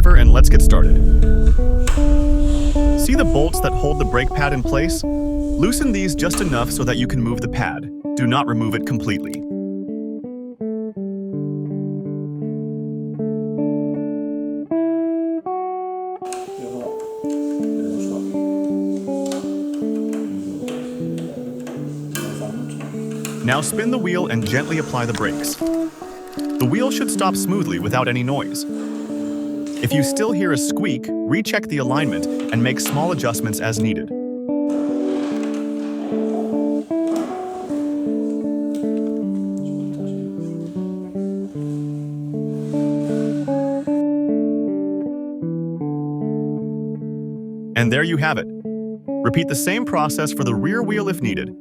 lever and let's get started. See the bolts that hold the brake pad in place? Loosen these just enough so that you can move the pad. Do not remove it completely. Now spin the wheel and gently apply the brakes. The wheel should stop smoothly without any noise. If you still hear a squeak, recheck the alignment and make small adjustments as needed. And there you have it. Repeat the same process for the rear wheel if needed.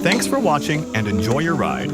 Thanks for watching and enjoy your ride.